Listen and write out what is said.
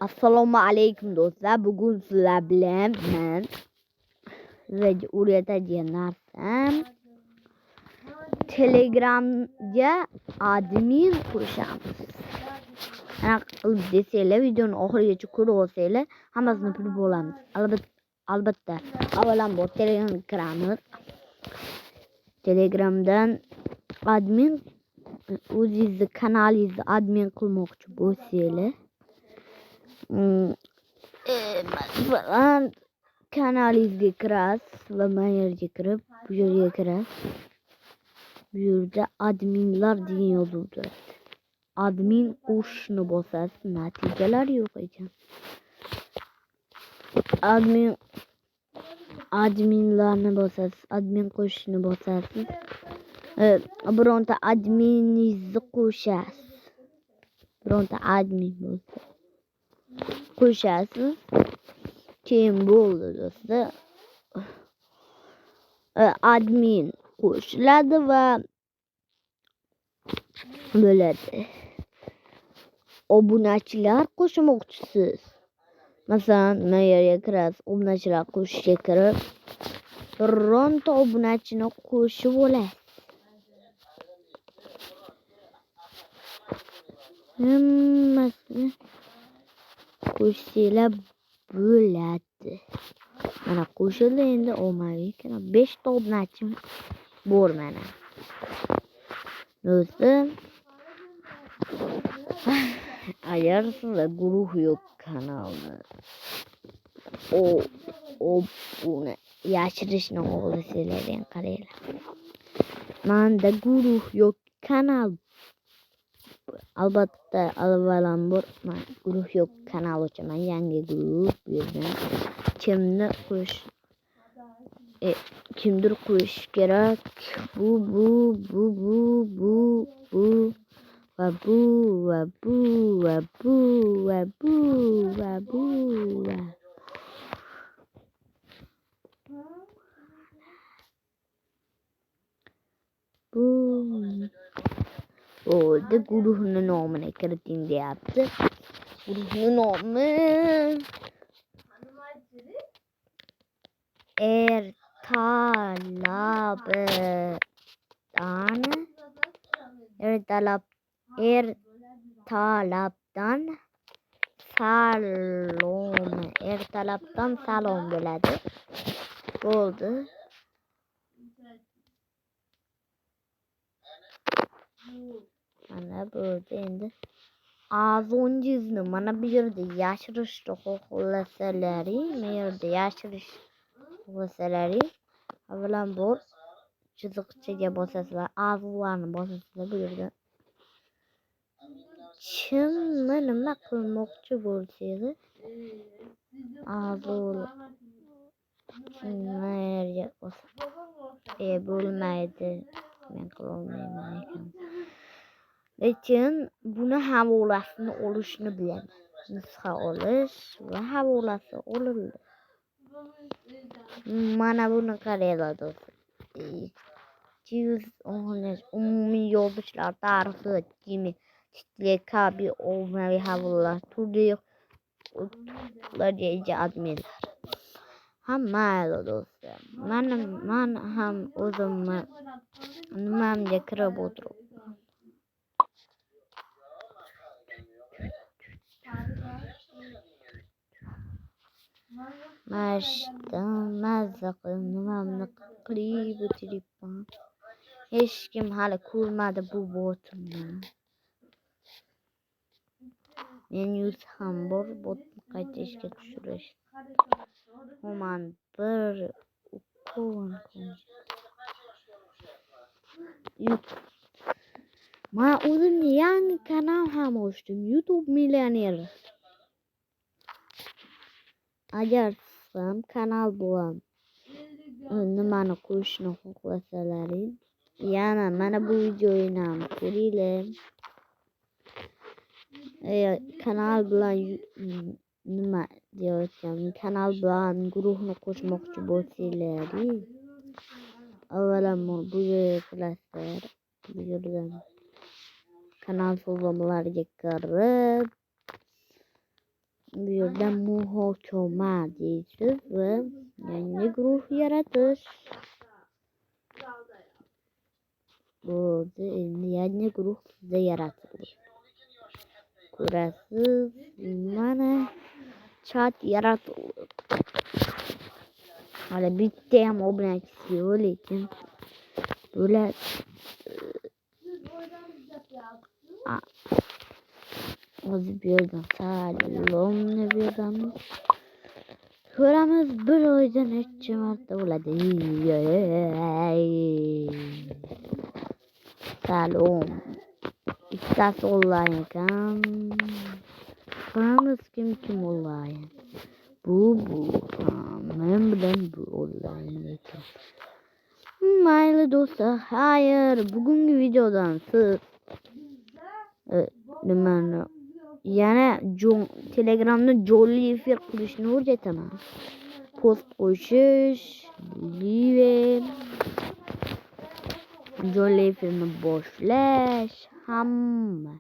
Assalomu alaykum do'stlar. Bugun sizlar bilan men sizlarga o'rgatadigan narsam Telegramga admin qurishamiz. Qanaqa qilib desanglar, videoni oxirigacha ko'rib olsanglar, hammasini bilib olamiz. Albatta, avvalambor Telegramga kiramiz. Telegramdan admin o'zingizni kanalingizni admin qilmoqchi bo'lsanglar, masalan kanalingizga kirasiz va mana yerga kirib, bu yerga kirasiz. Bu yerda adminlar degan yozuv turadi. Admin qo'shishni bosasiz, natijalar yo'q ekan. Adminlarni bosasiz, admin qo'shishni bosasiz. Bironta adminingizni qo'shasiz. Bironta admin bo'lsa qo'shasiz. Keyin bo'ldi do'stlar. Admin qo'shiladi va bo'ladi. Obunachilar qo'shmoqchisiz. Masalan, mana yerga kirasiz, obunachilar qo'shishga kirib, bironta obunachini qo'shib olasiz. Hammasini qo'shsanglar bo'ladi. Mana qo'shildi, endi ommaviy 5 ta obunachim bor mana. Do'stlar, agar sizlar guruh yo'q kanalni buni yashirishni xohlasanglar ham qaranglar. Menda guruh yo'q kanal. Albatta, avvalambor men guruh yo'q kanal ochaman, yangi guruh bu yerdan kimdir qo'yish kerak. Bu va bu. Oldu, guruhni nomini kiriting deyapti. Guruhni nomi ertalabdan salom bo'ladi. Bo'ldi. Mana bo'ldi. Endi a'zongizni mana bu yerda yashirishni xohlasalaring, avvalambor chiziqchaga bosasizlar, a'zolarni bosasizlar. Bu yerda kimni nima qilmoqchi bo'lsangiz, a'zolarga bosasiz. Bo'lmaydi. Men qilolmayman ekan. Lekin buni havolasini olishni bilaman. Nusxa olish va havolasi olindi. Mana buni qaranglar do'stlar. 215 umumiy yozishlar tarixi, kimi kabi ommaviy havolalar, turli huquqlarga ega adminlar. Mayli do'stlar. Men ham o'zimni nimamga kirib o'tirib mazza qilib nimamni qilib o'tiribman. Hech kim hali ko'rmadi bu botimni. Men yuz ham bor, botni qayta ishga tushirish. Homon bir ukon. Men o'zimga yangi kanal ham ochdim. YouTube millioner. Agar ham kanal bilan nimani qo'yishni xohlasalaring, yana mana bu videoni ham ko'ringlar. Kanal bilan nima deyotgan? Kanal bilan guruhni qo'shmoqchi bo'lsanglar, avvalambor bu yerga kirasizlar. Bu yerdan kanal sozlamalarga kirib, Bu yerda muhokama deysiz va yangi guruh yaratish. Bo'ldi, endi yangi guruh sizda yaratildi. Ko'rasiz, mana chat yaratildi. Hali bitta ham obunachisi yo'q, lekin bular o'zi bu yerdan salomni beramiz. Ko'ramiz bir oyda necha marta bo'ladi. Salom. Ikkitasi onlayn ekan. Ko'ramiz kim onlayn. Bu. Men bilan bu onlayn ekan. Mayli do'stlar, xayr, bugungi videodan siz nimani yana Telegramda jonli efir qilishni o'rgataman. Post qo'yish, live, jonli efirni boshlash, hamma.